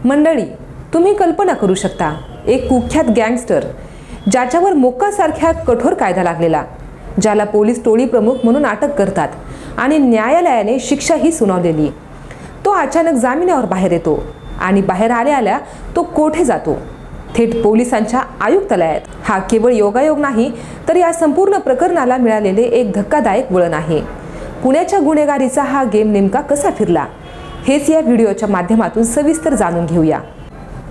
मंडळी, तुम्ही कल्पना करू शकता, एक कुख्यात गँगस्टर ज्याच्यावर मोक्कासारख्या कठोर कायदा लागलेला, ज्याला पोलीस टोळी प्रमुख म्हणून अटक करतात आणि न्यायालयाने शिक्षाही सुनावलेली, तो अचानक जामिनावर बाहेर येतो आणि बाहेर आल्या तो कोठे जातो? थेट पोलिसांच्या आयुक्तालयात. हा केवळ योगायोग नाही, तर या संपूर्ण प्रकरणाला मिळालेले एक धक्कादायक वळण आहे. पुण्याच्या गुन्हेगारीचा हा गेम नेमका कसा फिरला, हेच या व्हिडिओच्या माध्यमातून सविस्तर जाणून घेऊया.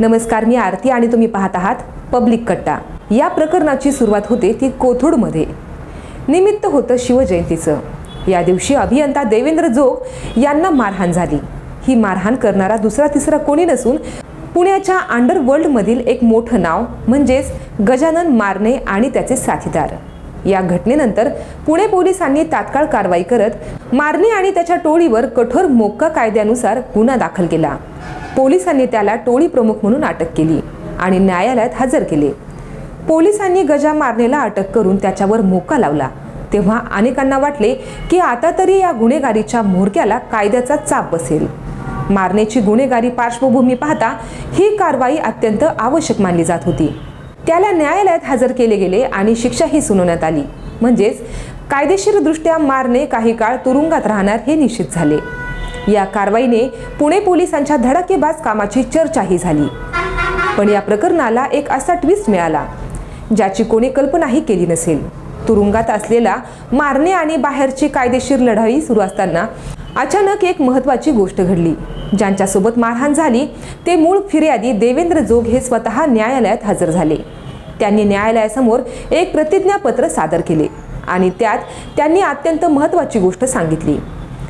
नमस्कार, मी आरती आणि तुम्ही पाहत आहात पब्लिक कट्टा. या प्रकरणाची सुरुवात होते ती कोथरूडमध्ये. निमित्त होतं शिवजयंतीचं. या दिवशी अभियंता देवेंद्र जोग यांना मारहाण झाली. ही मारहाण करणारा दुसरा तिसरा कोणी नसून पुण्याच्या अंडरवर्ल्डमधील एक मोठं नाव म्हणजेच गजानन मारणे आणि त्याचे साथीदार. या घटनेनंतर पुणे पोलिसांनी तात्काळ कारवाई करत मारणे आणि त्याच्या टोळीवर कठोर मोक्का कायद्यानुसार गुन्हा दाखल केला. पोलिसांनी त्याला टोळी प्रमुख म्हणून अटक केली आणि न्यायालयात हजर केले. पोलिसांनी गजा मारनेला अटक करून त्याच्यावर मोक्का लावला. तेव्हा अनेकांना वाटले की आता तरी या गुन्हेगारीच्या म्होरक्याला कायद्याचा चाप बसेल. मारण्याची गुन्हेगारी पार्श्वभूमी पाहता ही कारवाई अत्यंत आवश्यक मानली जात होती. त्याला न्यायालयात हजर केले गेले आणि शिक्षाही सुनावण्यात आली. म्हणजेच कायदेशीरदृष्ट्या मारणे काही काळ तुरुंगात राहणार हे निश्चित झाले. या कारवाईने पुणे पोलिसांच्या धडाकेबाज कामाची चर्चाही झाली. पण या प्रकरणाला एक असा ट्विस्ट मिळाला ज्याची कोणी कल्पनाही केली नसेल. तुरुंगात असलेला मारणे आणि बाहेरची कायदेशीर लढाई सुरू असताना अचानक एक महत्त्वाची गोष्ट घडली. ज्यांच्यासोबत मारहाण झाली ते मूळ फिर्यादी देवेंद्र जोग हे स्वतः न्यायालयात हजर झाले. त्यांनी न्यायालयासमोर एक प्रतिज्ञापत्र सादर केले आणि त्यात त्यांनी अत्यंत महत्त्वाची गोष्ट सांगितली.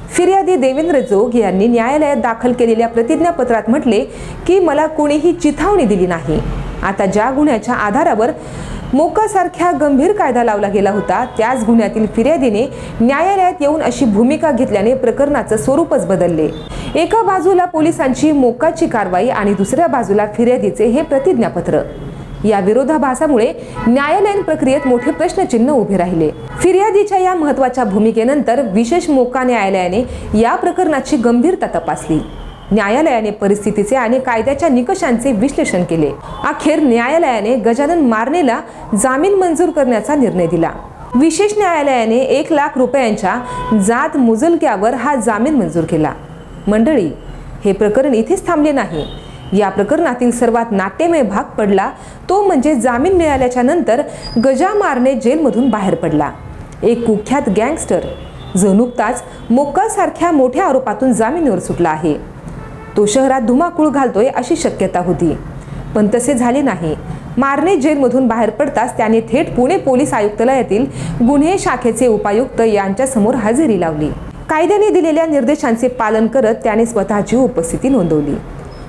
फिर्यादी देवेंद्र जोग यांनी न्यायालयात दाखल केलेल्या प्रतिज्ञापत्रात म्हटले की मला कोणीही चिथावणी दिली नाही. आता ज्या गुन्ह्याच्या आधारावर मोक्कासारख्या गंभीर कायदा लावला गेला होता, त्याच गुन्ह्यातील फिर्यादीने न्यायालयात येऊन अशी भूमिका घेतल्याने प्रकरणाचं स्वरूपच बदलले. एका बाजूला पोलिसांची मोक्काची कारवाई आणि दुसऱ्या बाजूला फिर्यादीचे हे प्रतिज्ञापत्र. या विरोधाभासामुळे न्यायालयीन प्रक्रियेत मोठे प्रश्नचिन्ह उभे राहिले. फिर्यादीच्या या महत्त्वाच्या भूमिकेनंतर विशेष मोक्का न्यायालयाने या प्रकरणाची गंभीरता तपासली. न्यायालयाने परिस्थितीचे आणि कायद्याच्या निकषांचे विश्लेषण केले. अखेर न्यायालयाने गजानन मारनेला जामीन मंजूर करण्याचा निर्णय दिला. विशेष न्यायालयाने 1 लाख रुपयांच्या जात मुचलक्यावर हा जामीन मंजूर केला. मंडळी, हे प्रकरण इथेच थांबले नाही. या प्रकरणातील सर्वात नाट्यमय भाग पडला तो म्हणजे जामीन मिळाल्याच्या नंतर गजा मारणे जेलमधून बाहेर पडला. एक कुख्यात गँगस्टर जो नुकताच मोक्कासारख्या मोठ्या आरोपातून जामिनावर सुटला आहे. तो शहरात धुमाकूळ घालतोय अशी शक्यता होती, पण तसे झाले नाही. मारणे जेलमधून बाहेर पडताच त्याने थेट पुणे पोलीस आयुक्तालयातील गुन्हे शाखेचे उपायुक्त यांच्या समोर हजेरी लावली. कायद्याने दिलेल्या निर्देशांचे पालन करत त्याने स्वतःची उपस्थिती नोंदवली.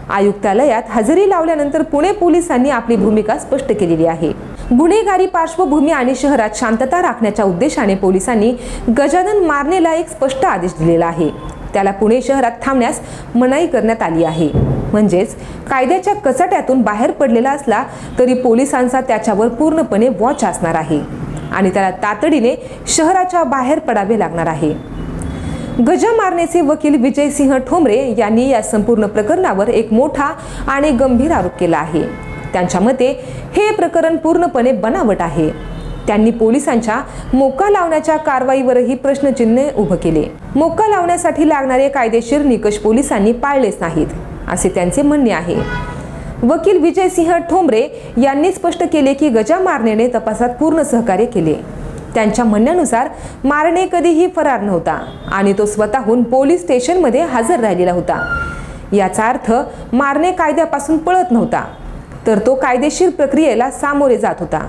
आयुक्तालयात हजेरी लावल्यानंतर पुणे पोलिसांनी आपली भूमिका स्पष्ट केलेली आहे. गुन्हेगारी पार्श्वभूमी आणि शहरात शांतता राखण्याच्या उद्देशाने पोलिसांनी गजानन मारनेला एक स्पष्ट आदेश दिलेला आहे. त्याला पुणे शहरात थांबण्यास मनाई करण्यात आली आहे. म्हणजेच कायद्याच्या कचाट्यातून बाहेर पडलेला असला तरी पोलिसांचा त्याच्यावर पूर्णपणे वॉच असणार आहे आणि त्याला तातडीने शहराच्या बाहेर पडावे लागणार आहे. गजा मारनेचे वकील विजयसिंह ठोंबरे यांनी या संपूर्ण प्रकरणावर एक मोठा आणि गंभीर आरोप केला आहे. त्यांच्या मते हे प्रकरण पूर्णपणे बनावट आहे. त्यांनी पोलिसांच्या मोक्का लावण्याच्या कारवाईवरही प्रश्नचिन्ह उभे केले. मोक्का लावण्यासाठी लागणारे कायदेशीर निकष पोलिसांनी पाळलेच नाहीत, असे त्यांचे म्हणणे आहे. वकील विजयसिंह ठोंबरे यांनी स्पष्ट केले की गजा मारनेने तपासात पूर्ण सहकार्य केले. त्यांच्या म्हणण्यानुसार मारणे कधीही फरार नव्हता आणि तो स्वतःहून पोलीस स्टेशनमध्ये हजर राहिलेला होता. याचा अर्थ मारणे कायद्यापासून पळत नव्हता, तर तो कायदेशीर प्रक्रियेला सामोरे जात होता.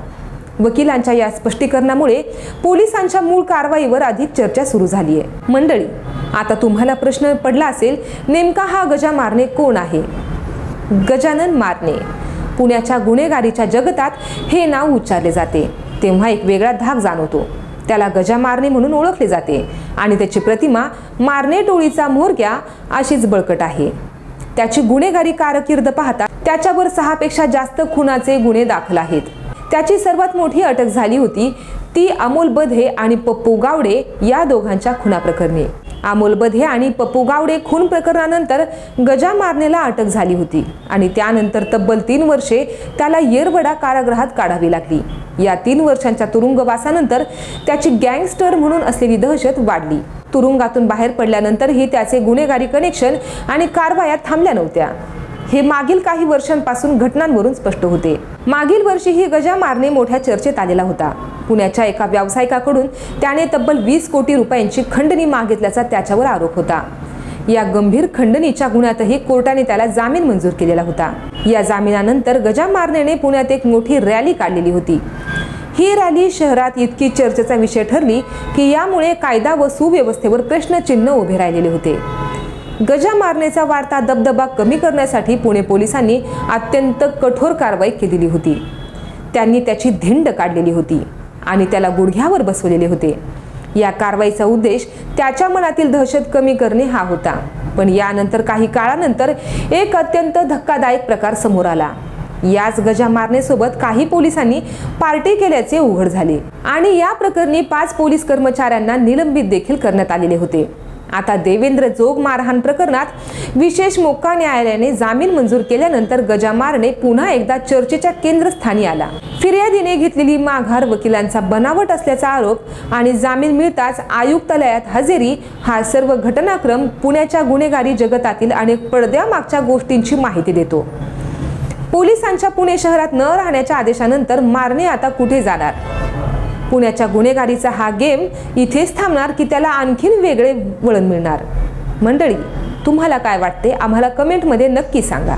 वकिलांच्या या स्पष्टीकरणामुळे पोलिसांच्या मूळ कारवाईवर अधिक चर्चा सुरू झाली आहे. मंडळी, आता तुम्हाला प्रश्न पडला असेल, नेमका हा गजा मारणे कोण आहे? गजानन मारणे. पुण्याच्या गुन्हेगारीच्या जगतात हे नाव उच्चारले जाते तेव्हा एक वेगळा धाक जाणवतो. त्याला गजा मारणे म्हणून ओळखले जाते आणि त्याची प्रतिमा मारणे टोळीचा म्होरक्या अशीच बळकट आहे. त्याची गुन्हेगारी कारकीर्द पाहता त्याच्यावर 6 पेक्षा जास्त खुनाचे गुन्हे दाखल आहेत. त्याची सर्वात मोठी अटक झाली होती ती अमोल बधे आणि पप्पू गावडे या दोघांच्या खुनाप्रकरणी. अमोल बधे आणि पप्पू गावडे खून प्रकरणानंतर गजा मारणेला अटक झाली होती आणि त्यानंतर तब्बल 3 वर्षे त्याला येरवडा कारागृहात काढावी लागली. या 3 वर्षांच्या तुरुंगवासानंतर त्याची गँगस्टर म्हणून असलेली दहशत वाढली. तुरुंगातून बाहेर पडल्यानंतरही त्याचे गुन्हेगारी कनेक्शन आणि कारवाया थांबल्या नव्हत्या. हे मागील काही वर्षांपासून घटनांवरून स्पष्ट होते. मागील वर्षीही गजा मारणे मोठ्या चर्चेत आलेला होता. पुण्याच्या एका व्यावसायिकाकडून त्याने तब्बल 20 कोटी रुपयांची खंडणी मागितल्याचा त्याच्यावर आरोप होता. या गंभीर खंडणीच्या गुन्ह्यातही कोर्टाने त्याला जामीन मंजूर केलेला होता. या जामिनानंतर गजा मारणेने पुण्यात एक मोठी रॅली काढलेली होती. ही रॅली शहरात इतकी चर्चेचा विषय ठरली की यामुळे कायदा व सुव्यवस्थेवर प्रश्नचिन्ह उभे राहिलेले होते. गजा मारणेचा वाढता दबदबा कमी करण्यासाठी पुणे पोलिसांनी अत्यंत कठोर कारवाई केलेली होती. त्यांनी त्याची धिंड काढलेली होती आणि त्याला गुडघ्यावर बसवलेले होते. या कारवाईचा उद्देश त्याच्या मनातील दहशत कमी करणे हा होता. पण यानंतर काही काळानंतर एक अत्यंत धक्कादायक प्रकार समोर आला. याच गजा मारणेसोबत काही पोलिसांनी पार्टी केल्याचे उघड झाले आणि या प्रकरणी 5 पोलीस कर्मचाऱ्यांना निलंबित देखील करण्यात आलेले होते. आता देवेंद्र जोग मारहाण प्रकरणात विशेष मोक्का न्यायालयाने जामीन मंजूर केल्यानंतर गजा मारणे पुन्हा एकदा चर्चेच्या केंद्रस्थानी आला. फिर्यादीने घेतलेली माघार, वकिलांचा बनावट असल्याचा आरोप आणि जामीन मिळताच आयुक्तालयात हजेरी हा सर्व घटनाक्रम पुण्याच्या गुन्हेगारी जगतातील अनेक पडद्यामागच्या गोष्टींची माहिती देतो. पोलिसांच्या पुणे शहरात न राहण्याच्या आदेशानंतर मारणे आता कुठे जाणार? पुण्याच्या गुन्हेगारीचा हा गेम इथेच थांबणार की त्याला आणखीन वेगळे वळण मिळणार? मंडळी, तुम्हाला काय वाटते आम्हाला कमेंटमध्ये नक्की सांगा.